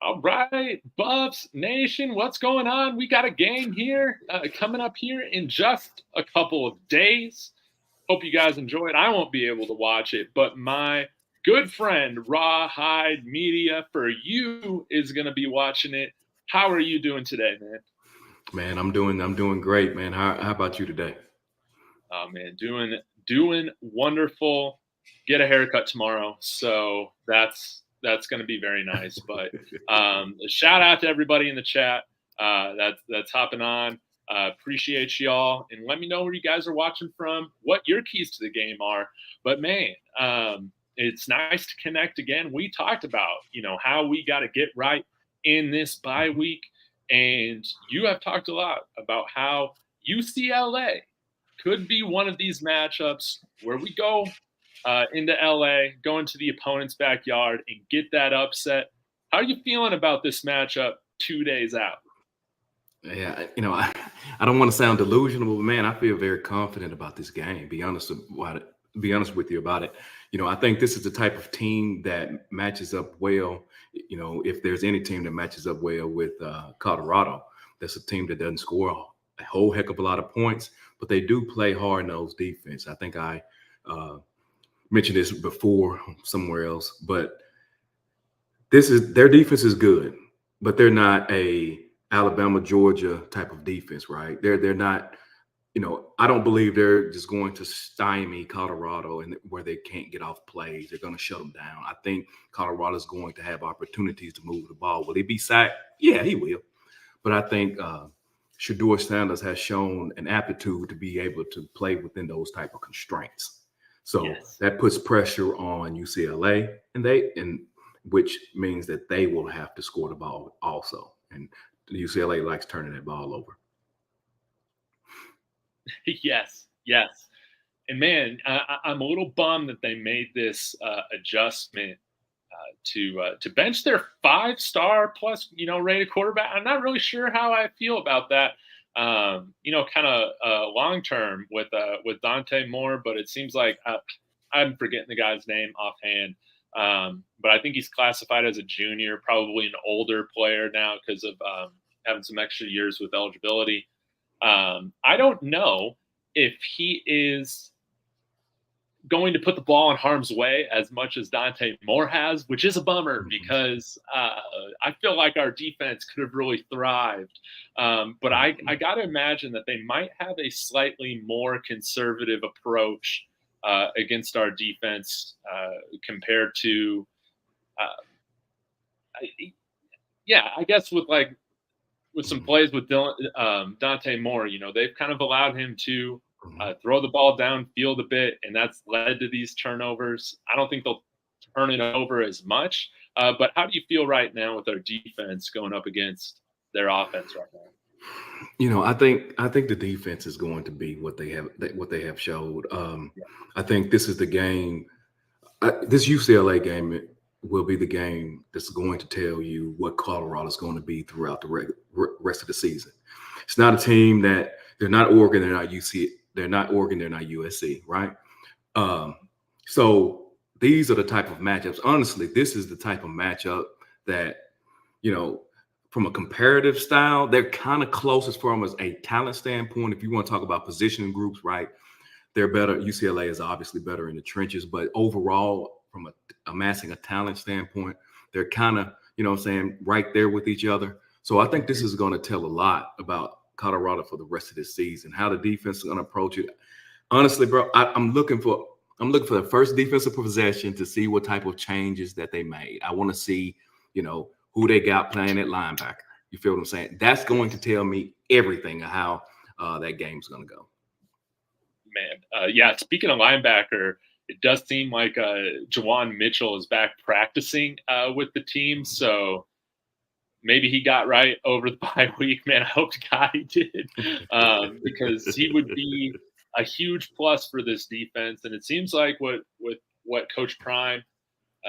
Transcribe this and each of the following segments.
All right, Buffs Nation, what's going on? We got a game here coming up here in just a couple of days. Hope you guys enjoy it. I won't be able to watch it, but my good friend RawhideMedia4U is going to be watching it. How are you doing today, man? Man, I'm doing great, man. How about you today? Oh man, doing wonderful. Get a haircut tomorrow, so that's going to be very nice. But a shout out to everybody in the chat that's hopping on. Appreciate y'all, and let me know where you guys are watching from, what your keys to the game are. But man, it's nice to connect again. We talked about how we got to get right in this bye week, and you have talked a lot about how UCLA could be one of these matchups where we go into LA, go into the opponent's backyard, and get that upset. How are you feeling about this matchup 2 days out? Yeah, I don't want to sound delusional, but man, I feel very confident about this game. Be honest with you about it. I think this is the type of team that matches up well. If there's any team that matches up well with Colorado, that's a team that doesn't score a whole heck of a lot of points, but they do play hard-nosed defense. I think I mentioned this before somewhere else, but this is their defense is good, but they're not a Alabama, Georgia type of defense, right? They're not, I don't believe they're just going to stymie Colorado and where they can't get off plays. They're going to shut them down. I think Colorado's going to have opportunities to move the ball. Will he be sacked? Yeah, he will. But I think Shedeur Sanders has shown an aptitude to be able to play within those type of constraints. So Yes. that puts pressure on UCLA, and which means that they will have to score the ball also. And UCLA likes turning that ball over. Yes. And man, I'm a little bummed that they made this adjustment to bench their 5-star plus rated quarterback. I'm not really sure how I feel about that. Kind of long term with Dante Moore, but it seems like I'm forgetting the guy's name offhand. But I think he's classified as a junior, probably an older player now because of having some extra years with eligibility. I don't know if he is going to put the ball in harm's way as much as Dante Moore has, which is a bummer because I feel like our defense could have really thrived. But I got to imagine that they might have a slightly more conservative approach against our defense compared to, I guess with some plays with Dante Moore, they've kind of allowed him to throw the ball downfield a bit, and that's led to these turnovers. I don't think they'll turn it over as much. But how do you feel right now with our defense going up against their offense right now? I think the defense is going to be what they have showed. I think this is the game. This UCLA game will be the game that's going to tell you what Colorado is going to be throughout the rest of the season. It's not a team that they're not Oregon, they're not UC, they're not Oregon, they're not USC, right? So these are the type of matchups. Honestly, this is the type of matchup that you know from a comparative style, they're kind of close as far as a talent standpoint. If you want to talk about positioning groups, right? They're better. UCLA is obviously better in the trenches, but overall, from amassing a talent standpoint, they're kind of, what I'm saying, right there with each other. So I think this is going to tell a lot about Colorado for the rest of this season, how the defense is going to approach it. Honestly, bro, I'm looking for the first defensive possession to see what type of changes that they made. I want to see, who they got playing at linebacker. You feel what I'm saying? That's going to tell me everything of how that game's going to go. Man, speaking of linebacker, it does seem like Jawan Mitchell is back practicing with the team. So maybe he got right over the bye week. Man, I hope to God he did because he would be a huge plus for this defense. And it seems like what Coach Prime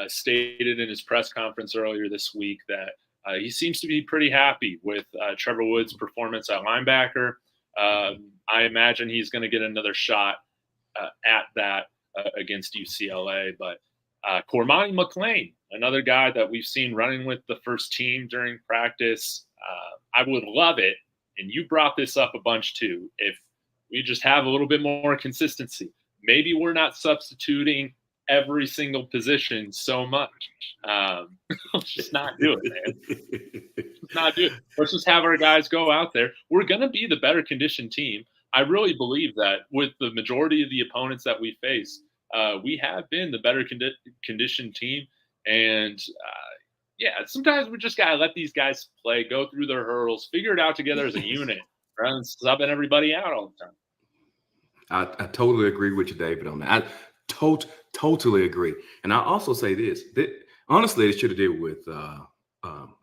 stated in his press conference earlier this week that he seems to be pretty happy with Trevor Woods' performance at linebacker. I imagine he's going to get another shot at that against UCLA. But Cormani McLean, another guy that we've seen running with the first team during practice. I would love it, and you brought this up a bunch too, if we just have a little bit more consistency. Maybe we're not substituting every single position so much. Let's just not do it, man. Let's not do it. Let's just have our guys go out there. We're going to be the better conditioned team. I really believe that with the majority of the opponents that we face, we have been the better conditioned team. And yeah, sometimes we just got to let these guys play, go through their hurdles, figure it out together as a unit, rather than subbing everybody out all the time. I totally agree with you, David, on that. I totally agree. And I also say this, that honestly, it should have did with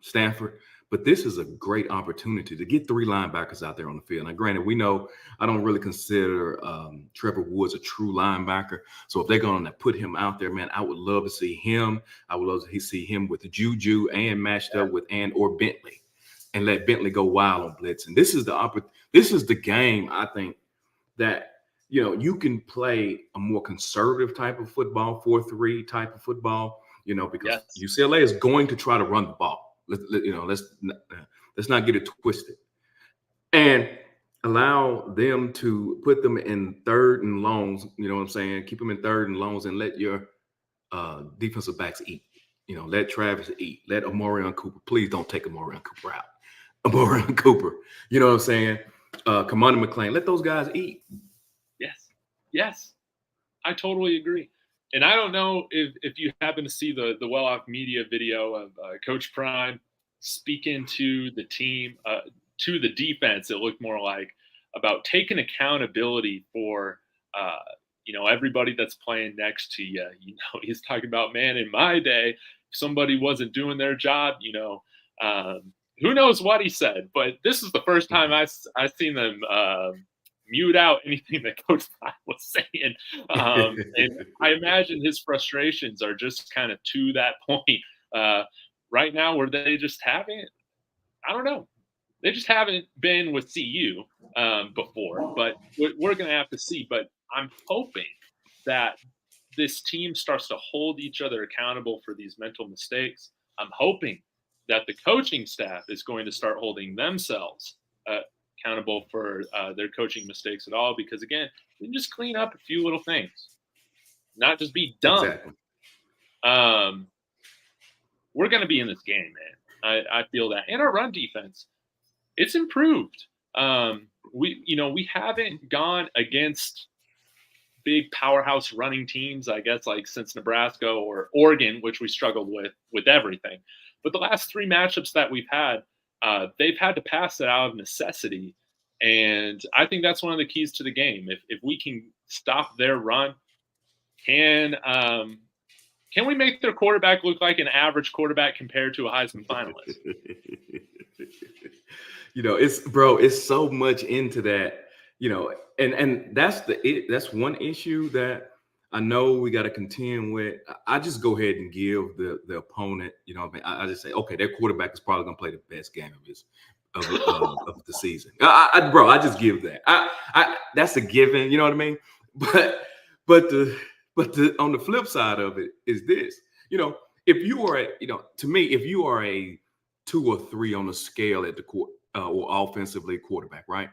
Stanford, but this is a great opportunity to get 3 linebackers out there on the field. Now, granted, we know I don't really consider Trevor Woods a true linebacker. So if they're going to put him out there, man, I would love to see him. I would love to see him with Juju and matched up with or Bentley, and let Bentley go wild on blitz. And this is the game, I think, that you can play a more conservative type of football, 4-3 type of football, because UCLA is going to try to run the ball. Let's not get it twisted, and allow them to put them in 3rd and longs. You know what I'm saying? Keep them in 3rd and longs, and let your defensive backs eat. Let Travis eat. Let Amorion Cooper. Please don't take Amorion Cooper out. Amorion Cooper. You know what I'm saying? Cormani McLean. Let those guys eat. Yes, I totally agree. And I don't know if you happen to see the well-off media video of Coach Prime speaking to the team, to the defense, it looked more like, about taking accountability for, everybody that's playing next to you. He's talking about, man, in my day, if somebody wasn't doing their job, who knows what he said. But this is the first time I've seen them mute out anything that Coach Prime was saying. And I imagine his frustrations are just kind of to that point right now, where they just haven't, I don't know, they just haven't been with CU before, but we're going to have to see. But I'm hoping that this team starts to hold each other accountable for these mental mistakes. I'm hoping that the coaching staff is going to start holding themselves accountable for their coaching mistakes at all, because again, you can just clean up a few little things, not just be dumb. Exactly. We're going to be in this game, man. I feel that. And our run defense, it's improved. We haven't gone against big powerhouse running teams, I guess, like since Nebraska or Oregon, which we struggled with everything. But the last 3 matchups that we've had, they've had to pass it out of necessity. And I think that's one of the keys to the game. If we can stop their run, can we make their quarterback look like an average quarterback compared to a Heisman finalist? It's so much into that, and that's one issue that I know we got to contend with. I just go ahead and give the opponent, I just say, okay, their quarterback is probably going to play the best game of the season. I just give that. That's a given, you know what I mean? But on the flip side of it is this, if you are to me, if you are a 2 or 3 on the scale at the court or offensively quarterback, right?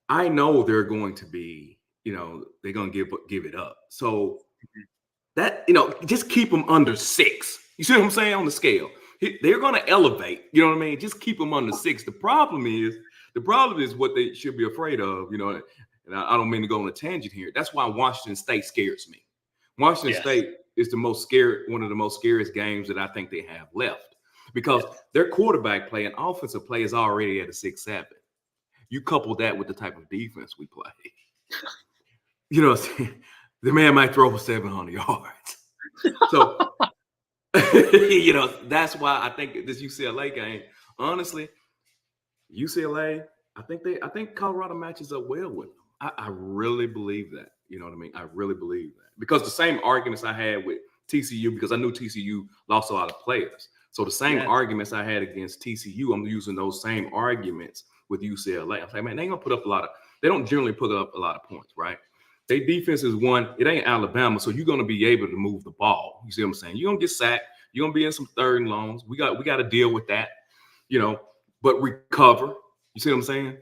I know they're going to be, they're going to give it up. So that, just keep them under 6. You see what I'm saying? On the scale, they're going to elevate, you know what I mean? Just keep them under 6. The problem is what they should be afraid of, and I don't mean to go on a tangent here. That's why Washington State scares me. Washington State is one of the most scariest games that I think they have left, because their quarterback play and offensive play is already at a 6-7. You couple that with the type of defense we play, the man might throw for 700 yards. So, that's why I think this UCLA game, honestly, UCLA, I think Colorado matches up well with them. I really believe that. You know what I mean? I really believe that, because the same arguments I had with TCU, because I knew TCU lost a lot of players. So the same arguments I had against TCU, I'm using those same arguments with UCLA. I'm saying, man, they don't generally put up a lot of points, right? Their defense is one. It ain't Alabama, so you're going to be able to move the ball. You see what I'm saying? You're going to get sacked. You're going to be in some third and longs. We got to deal with that, but recover. You see what I'm saying?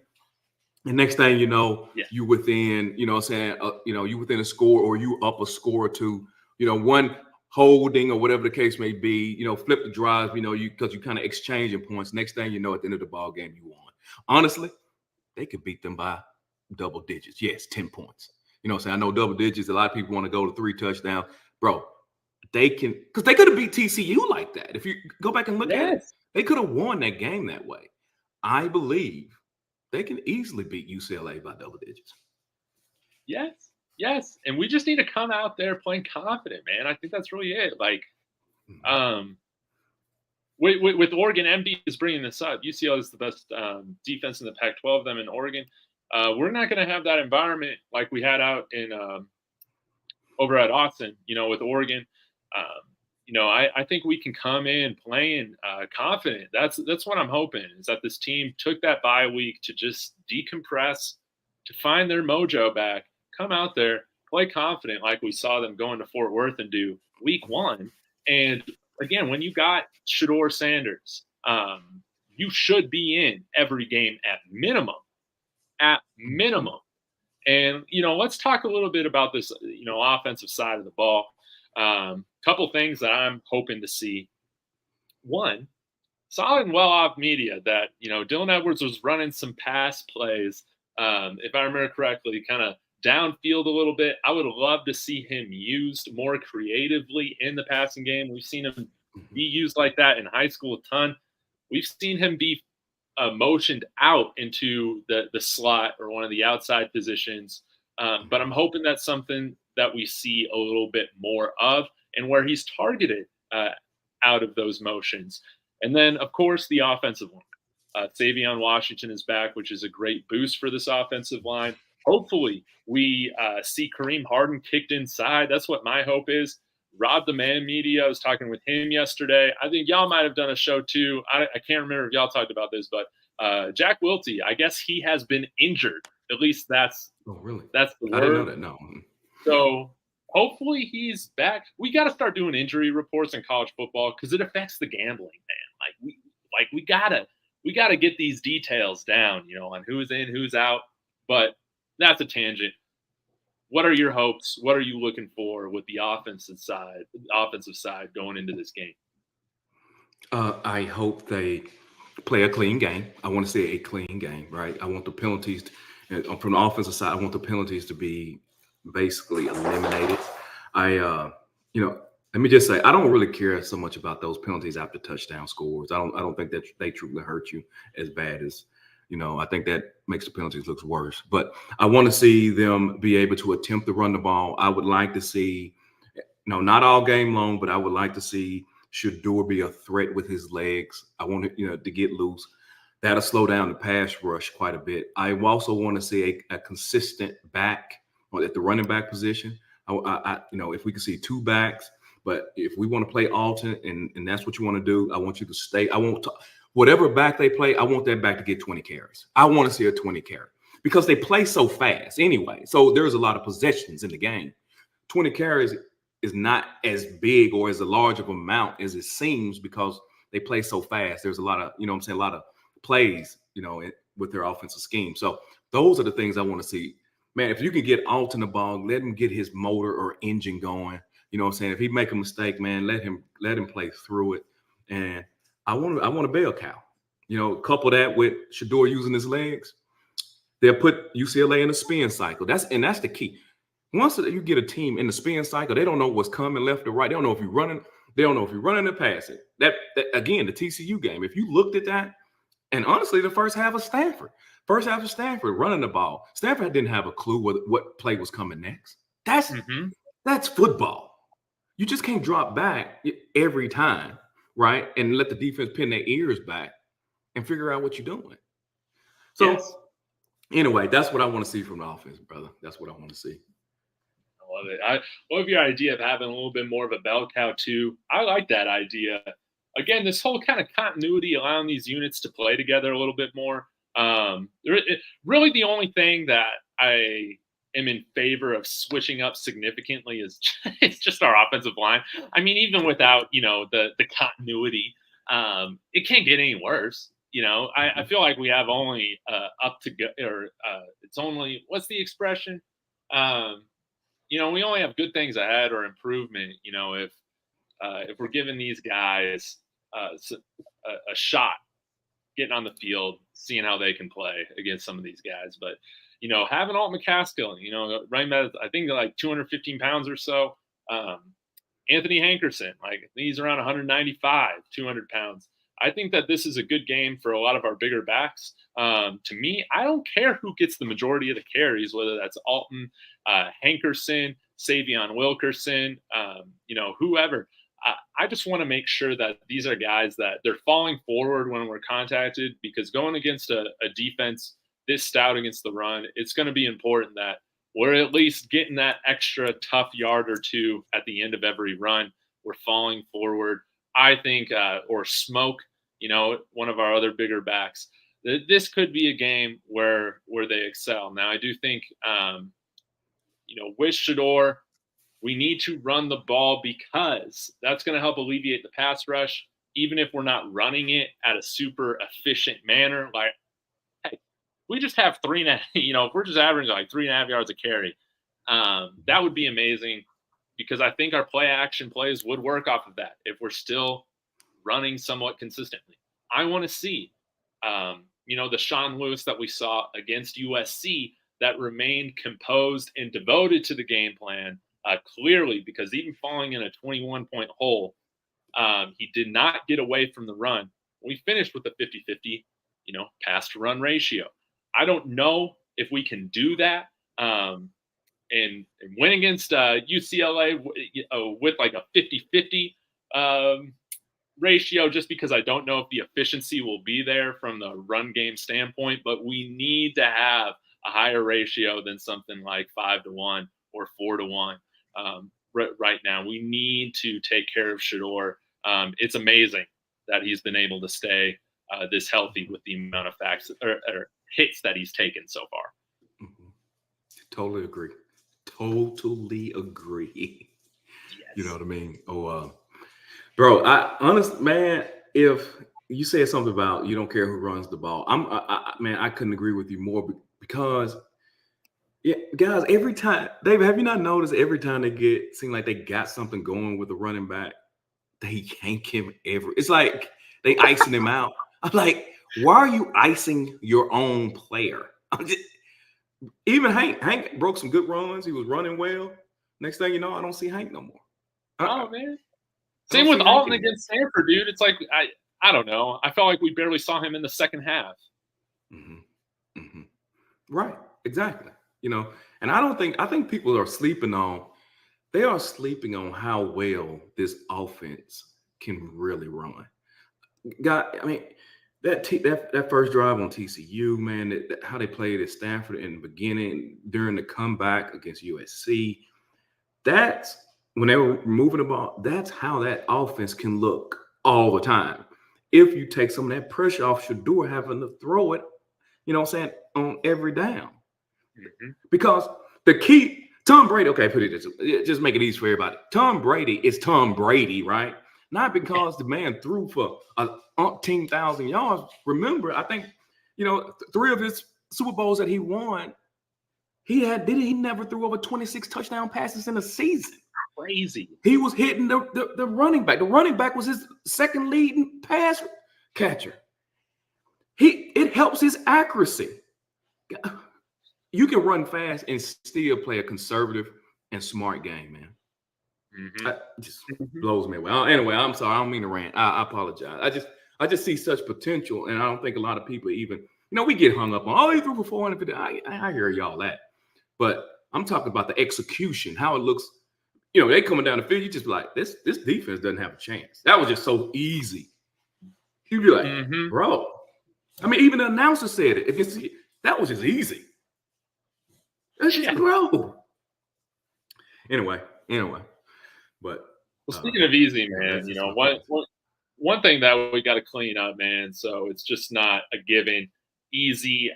And next thing you know, you within, you within a score, or you up a score or two, one holding or whatever the case may be, flip the drive, because you kind of exchanging points. Next thing you know, at the end of the ball game, you won. Honestly, they could beat them by double digits. Yes, 10 points. You know what I'm saying? I know double digits. A lot of people want to go to 3 touchdowns. Bro, they can, because they could have beat TCU like that. If you go back and look at it, they could have won that game that way. I believe they can easily beat UCLA by double digits. Yes. And we just need to come out there playing confident, man. I think that's really it. Like, with Oregon, MD is bringing this up. UCLA is the best defense in the Pac-12. Them in Oregon. We're not going to have that environment like we had out in over at Austin, with Oregon. I think we can come in playing confident. That's what I'm hoping, is that this team took that bye week to just decompress, to find their mojo back, come out there, play confident like we saw them going to Fort Worth and do week 1. And again, when you got Shedeur Sanders, you should be in every game at minimum. And, let's talk a little bit about this, offensive side of the ball. Couple things that I'm hoping to see. One, solid and well-off media that, Dylan Edwards was running some pass plays, if I remember correctly, kind of downfield a little bit. I would love to see him used more creatively in the passing game. We've seen him be used like that in high school a ton. We've seen him be motioned out into the slot or one of the outside positions. But I'm hoping that's something that we see a little bit more of, and where he's targeted out of those motions. And then, of course, the offensive line. Sy'veon Washington is back, which is a great boost for this offensive line. Hopefully, we see Kareem Harden kicked inside. That's what my hope is. Rob the Man Media, I was talking with him yesterday. I think y'all might have done a show too. I can't remember if y'all talked about this, but Jack Wiltie, I guess he has been injured. At least that's that's the word. I didn't know that. No. So hopefully he's back. We got to start doing injury reports in college football because it affects the gambling, man. We gotta get these details down, on who's in, who's out. But that's a tangent. What are your hopes? What are you looking for with the offensive side going into this game? I hope they play a clean game. I want to see a clean game, right? I want the penalties from the offensive side. I want the penalties to be basically eliminated. Let me just say, I don't really care so much about those penalties after touchdown scores. I don't think that they truly hurt you as bad as, I think that makes the penalties look worse. But I want to see them be able to attempt to run the ball. I would like to see, not all game long, but I would like to see Shedeur be a threat with his legs. I want it, to get loose. That'll slow down the pass rush quite a bit. I also want to see a consistent back at the running back position. If we can see 2 backs, but if we want to play alternate and that's what you want to do, I want you to stay. Whatever back they play, I want that back to get 20 carries. I want to see a 20 carry because they play so fast anyway. So there's a lot of possessions in the game. 20 carries is not as big or as a large of amount as it seems because they play so fast. There's a lot of, a lot of plays, with their offensive scheme. So those are the things I want to see. Man, if you can get Alton the ball, let him get his motor or engine going. You know what I'm saying? If he make a mistake, man, let him play through it. And I want a bell cow. Couple that with Shedeur using his legs, they'll put UCLA in a spin cycle. That's the key. Once you get a team in the spin cycle, they don't know what's coming left or right. They don't know if you're running. They don't know if you're running or passing. That again, the TCU game. If you looked at that, and honestly, the first half of Stanford running the ball, Stanford didn't have a clue what play was coming next. That's football. You just can't drop back every time, right? And let the defense pin their ears back and figure out what you're doing. So anyway, that's what I want to see from the offense, brother. That's what I want to see. I love it. I love your idea of having a little bit more of a bell cow too. I like that idea. Again, this whole kind of continuity, allowing these units to play together a little bit more. Really the only thing that I am in favor of switching up significantly is it's just our offensive line. I mean, even without, the continuity, it can't get any worse. I feel like we have only up to go, or it's only, what's the expression? We only have good things ahead or improvement, if we're giving these guys a shot getting on the field, seeing how they can play against some of these guys. But, having Alt McCaskill, running back, I think like 215 pounds or so. Anthony Hankerson, like he's around 195, 200 pounds. I think that this is a good game for a lot of our bigger backs. To me, I don't care who gets the majority of the carries, whether that's Alton, Hankerson, sy'veon Wilkerson, whoever. I just want to make sure that these are guys that they're falling forward when we're contacted, because going against a defense this stout against the run, it's going to be important that we're at least getting that extra tough yard or two at the end of every run. We're falling forward. I think, or smoke, one of our other bigger backs. This could be a game where they excel. Now, I do think, with Shedeur, we need to run the ball because that's going to help alleviate the pass rush, even if we're not running it at a super efficient manner. Like, hey, we just have 3.5, if we're just averaging like 3.5 yards a carry, that would be amazing, because I think our play action plays would work off of that if we're still running somewhat consistently. I want to see, the Sean Lewis that we saw against USC that remained composed and devoted to the game plan. Clearly, because even falling in a 21-point hole, he did not get away from the run. We finished with a 50-50, pass to run ratio. I don't know if we can do that and win against UCLA with like a 50-50 ratio, just because I don't know if the efficiency will be there from the run game standpoint. But we need to have a higher ratio than something like 5-1 or 4-1. Right now, we need to take care of Shedeur. It's amazing that he's been able to stay this healthy with the amount of or hits that he's taken so far. Mm-hmm. Totally agree. Totally agree. Yes. You know what I mean? Oh, bro, honestly, man, if you said something about you don't care who runs the ball, man, I couldn't agree with you more, because yeah, guys, every time, David, have you not noticed every time they seem like they got something going with the running back, they yank him it's like they icing him out. I'm like, why are you icing your own player? Even Hank broke some good runs. He was running well. Next thing you know, I don't see Hank no more. Oh, man. Same with Alton against Stanford, dude. It's like, I don't know. I felt like we barely saw him in the second half. Mm-hmm. Mm-hmm. Right. Exactly. And I think people are sleeping on how well this offense can really run. I mean, that first drive on TCU, man, how they played at Stanford in the beginning, during the comeback against USC, that's when they were moving the ball. That's how that offense can look all the time. If you take some of that pressure off Shedeur having to throw it, on every down. Mm-hmm. Because the key, Tom Brady, okay, put it this way, just make it easy for everybody. Tom Brady is Tom Brady, right? Not because the man threw for 18,000 yards. Remember, I think, 3 of his Super Bowls that he won, he never threw over 26 touchdown passes in a season. Crazy. He was hitting the running back. The running back was his second leading pass catcher. It helps his accuracy. You can run fast and still play a conservative and smart game, man. Mm-hmm. It just blows me away. Anyway, I'm sorry. I don't mean to rant. I apologize. I just see such potential, and I don't think a lot of people even, we get hung up on, he threw for 450. I hear y'all that. But I'm talking about the execution, how it looks. They coming down the field, you just be like, this defense doesn't have a chance. That was just so easy. You'd be like, bro. I mean, even the announcer said it. That was just easy. That's just bro. Anyway. But speaking of easy, man, one thing that we got to clean up, man. So it's just not a given easy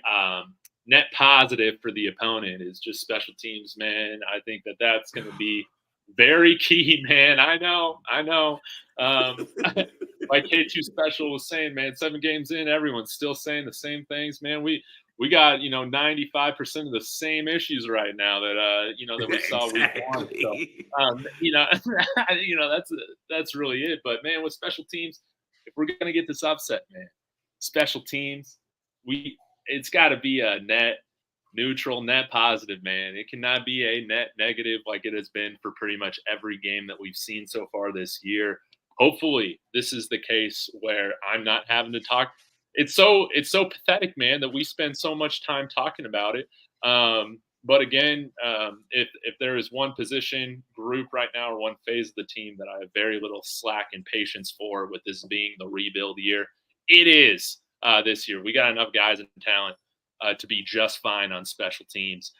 net positive for the opponent is just special teams, man. I think that that's going to be very key, man. I know. Like K2 Special was saying, man, 7 games in, everyone's still saying the same things, man. We got 95% of the same issues right now that that we saw week 1. So that's really it. But man, with special teams, if we're gonna get this upset, man, special teams, it's got to be a net neutral, net positive, man. It cannot be a net negative like it has been for pretty much every game that we've seen so far this year. Hopefully, this is the case where I'm not having to talk. It's so pathetic, man, that we spend so much time talking about it. But again, if there is one position group right now or one phase of the team that I have very little slack and patience for, with this being the rebuild year, it is this year. We got enough guys and talent to be just fine on special teams.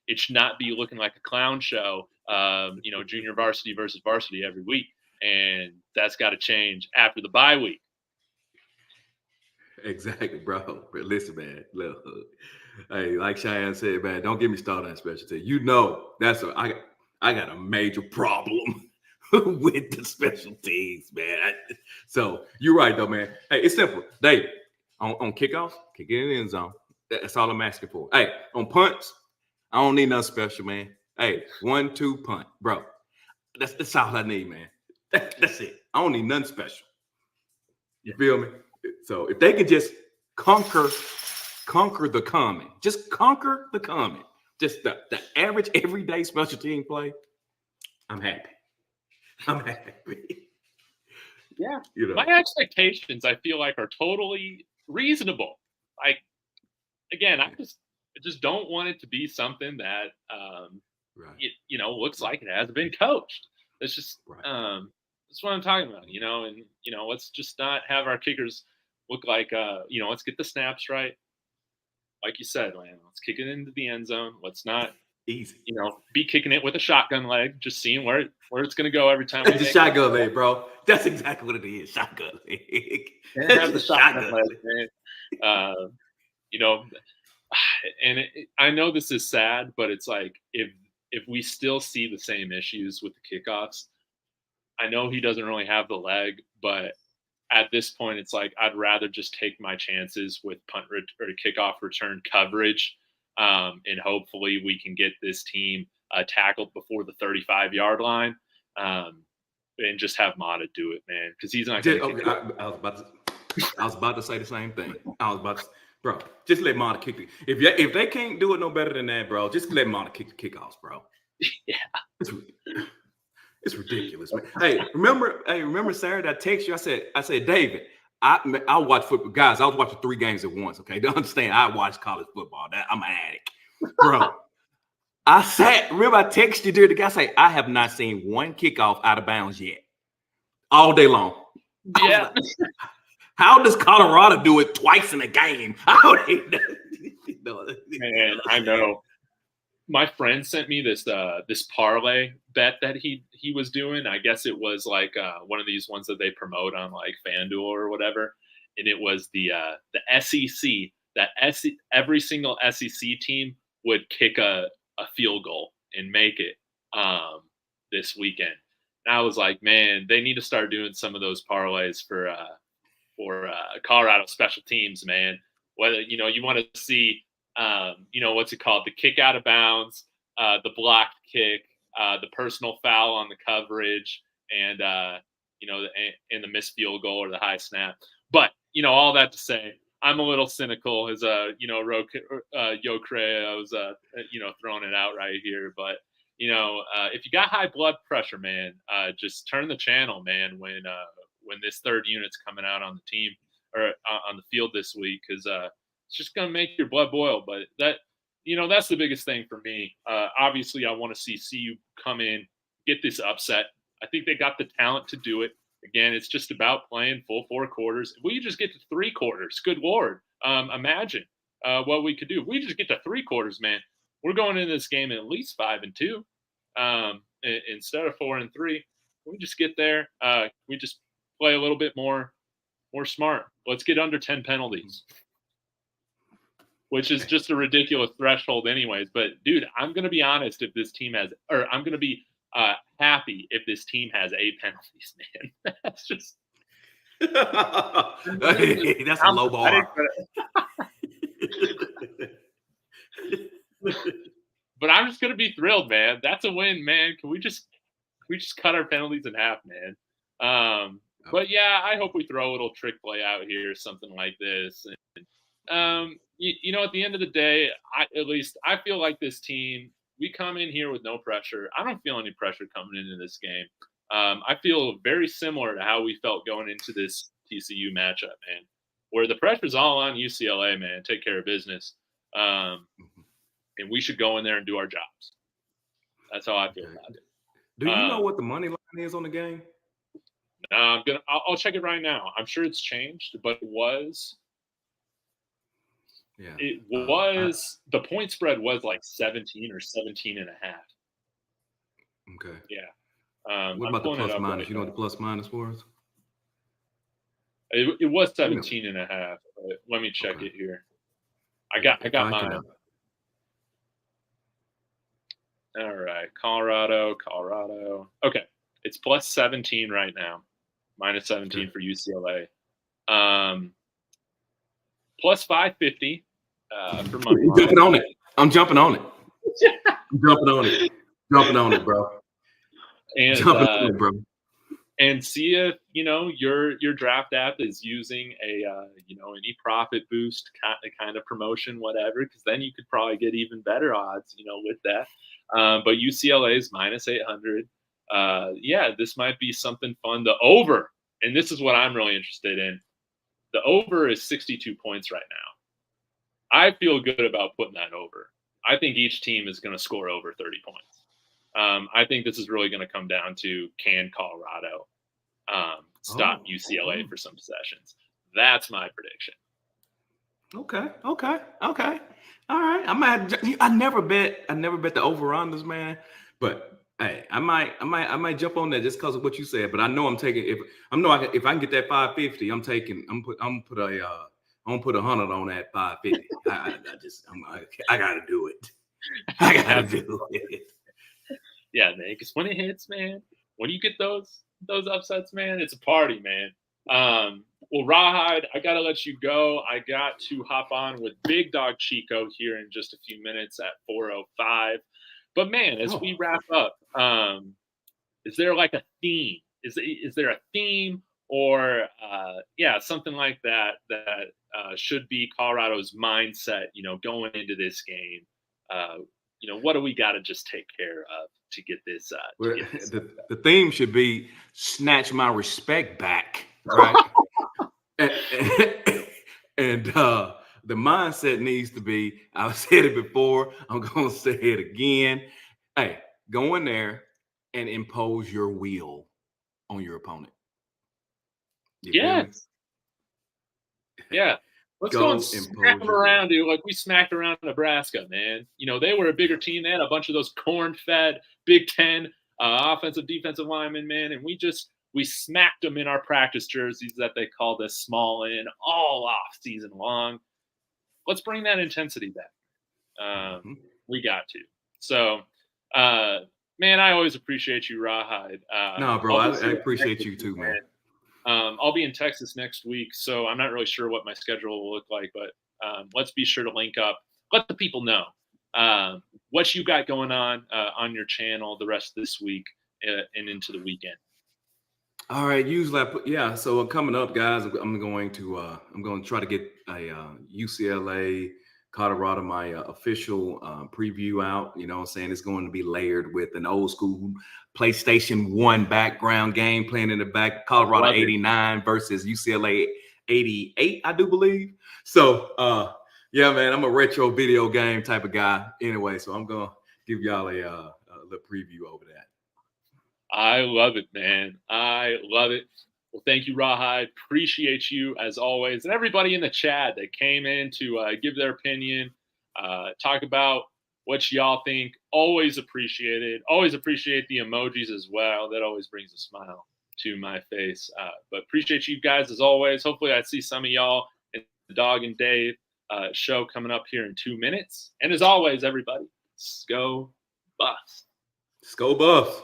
It should not be looking like a clown show, junior varsity versus varsity every week. And that's got to change after the bye week. Exactly, bro. But listen, man. Look, hey, like Cheyenne said, man, don't get me started on special teams. I got a major problem with the special teams, man. So you're right, though, man. Hey, it's simple. Dave, on kickoffs, kick it in the end zone. That's all I'm asking for. Hey, on punts, I don't need nothing special, man. Hey, 1-2 punt, bro. That's all I need, man. That's it. I don't need nothing special. You feel me? So if they can just conquer the common, just conquer the common, just the average everyday special team play, I'm happy. Yeah. My expectations, I feel like, are totally reasonable. Like, again, I just don't want it to be something that looks like it hasn't been coached. That's just that's what I'm talking about, and let's just not have our kickers look like let's get the snaps right. Like you said, Lan, let's kick it into the end zone. Let's not easy. Be kicking it with a shotgun leg, just seeing where it's going to go every time. It's a shotgun leg, bro. That's exactly what it is. Shotgun leg. Have the shotgun leg, man. And I know this is sad, but it's like if we still see the same issues with the kickoffs, I know he doesn't really have the leg, but at this point, it's like I'd rather just take my chances with punt or kickoff return coverage, and hopefully we can get this team tackled before the 35-yard line, and just have Mata do it, man, because he's not going to. I was about to say the same thing. Bro, just let Mata kick it. If they can't do it no better than that, bro, just let Mata kick the kickoffs, bro. Yeah. It's ridiculous, man. Hey, remember Saturday I text you. I said, David, I watch football. Guys, I was watching 3 games at once. Okay, don't understand. I watch college football. I'm an addict, bro. I texted you during the guy say I have not seen one kickoff out of bounds yet, all day long. Yeah. How does Colorado do it twice in a game? Man, I know. My friend sent me this parlay bet that he was doing. I guess it was like one of these ones that they promote on like FanDuel or whatever, and it was the SEC. That every single SEC team would kick a field goal and make it this weekend. And I was like, man, they need to start doing some of those parlays for Colorado special teams, man. Whether you want to see. What's it called? The kick out of bounds, the blocked kick, the personal foul on the coverage, and and the missed field goal or the high snap. But all that to say, I'm a little cynical as Yokre. I was throwing it out right here. But if you got high blood pressure, man, just turn the channel, man. When this third unit's coming out on the team or on the field this week, because it's just going to make your blood boil. But that's the biggest thing for me. Obviously, I want to see CU come in, get this upset. I think they got the talent to do it. Again, it's just about playing full 4 quarters. If we just get to 3 quarters, good Lord, imagine what we could do. If we just get to 3 quarters, man, we're going into this game at least 5-2 instead of 4-3. We just get there. We just play a little bit more smart. Let's get under 10 penalties. which is just a ridiculous threshold anyways. But dude, I'm going to be honest if this team has, or I'm going to be happy if this team has 8 penalties, man. That's just, Hey, that's a I'm low bar. But I'm just going to be thrilled, man. That's a win, man. Can we just cut our penalties in half, man? But yeah, I hope we throw a little trick play out here, something like this. And you know, at the end of the day, I feel like this team, we come in here with no pressure. I don't feel any pressure coming into this game. I feel very similar to how we felt going into this TCU matchup, man, where the pressure's all on UCLA, man. Take care of business. And we should go in there and do our jobs. That's how I feel about it. Do you know what the money line is on the game? I'll check it right now. I'm sure it's changed, but it was. Yeah. It was the point spread was like 17 or 17 and a half. Okay. Yeah. What about the plus minus? Right, you know what the plus minus was? It was 17 and a half. But let me check it here. I got mine. All right, Colorado. Okay, it's plus 17 right now, minus 17 for UCLA. Plus 550 for money. I'm jumping on it. Jumping on it, bro. And jumping on it, bro. And see if your draft app is using a any profit boost kind of promotion, whatever, because then you could probably get even better odds, with that. But UCLA is minus 800. Yeah, this might be something fun. The over, and this is what I'm really interested in. The over is 62 points right now. I feel good about putting that over. I think each team is going to score over 30 points. I think this is really going to come down to can Colorado stop UCLA for some possessions. That's my prediction. Okay. All right. I never bet the over-unders, man. But hey, I might jump on that just because of what you said. But I know I'm taking if I can get that 550, I'm gonna put 100 on that 550. I gotta do it. I gotta do it. Yeah, man. Because when it hits, man, when you get those upsets, man, it's a party, man. Well, Rawhide, I gotta let you go. I got to hop on with Big Dog Chico here in just a few minutes at 4:05. But man, as we wrap up, is there like a theme? Is there a theme or something like that should be Colorado's mindset? Going into this game. What do we got to just take care of to get this? The theme should be snatch my respect back, right? and the mindset needs to be, I've said it before, I'm going to say it again. Hey, go in there and impose your will on your opponent. Yes. Yeah. Let's go and smack them around, dude. Like we smacked around Nebraska, man. They were a bigger team. They had a bunch of those corn-fed Big Ten offensive, defensive linemen, man. And we smacked them in our practice jerseys that they called us small in all off season long. Let's bring that intensity back. We got to. So, man, I always appreciate you, Rawhide. No, bro, I appreciate you too, man. I'll be in Texas next week, so I'm not really sure what my schedule will look like, but let's be sure to link up. Let the people know what you got going on your channel the rest of this week and into the weekend. All right, usually so coming up, guys, I'm going to try to get a UCLA Colorado, my official preview out. I'm saying it's going to be layered with an old school PlayStation 1 background game playing in the back, Colorado 89 versus UCLA 88, I do believe. So, yeah, man, I'm a retro video game type of guy anyway. So I'm going to give y'all a little preview over that. I love it, man. I love it. Well, thank you, Rawhide. Appreciate you as always. And everybody in the chat that came in to give their opinion, talk about what y'all think. Always appreciate it. Always appreciate the emojis as well. That always brings a smile to my face. But appreciate you guys as always. Hopefully I see some of y'all and the dog and Dave show coming up here in 2 minutes. And as always, everybody, go Buffs. Let's go Buffs.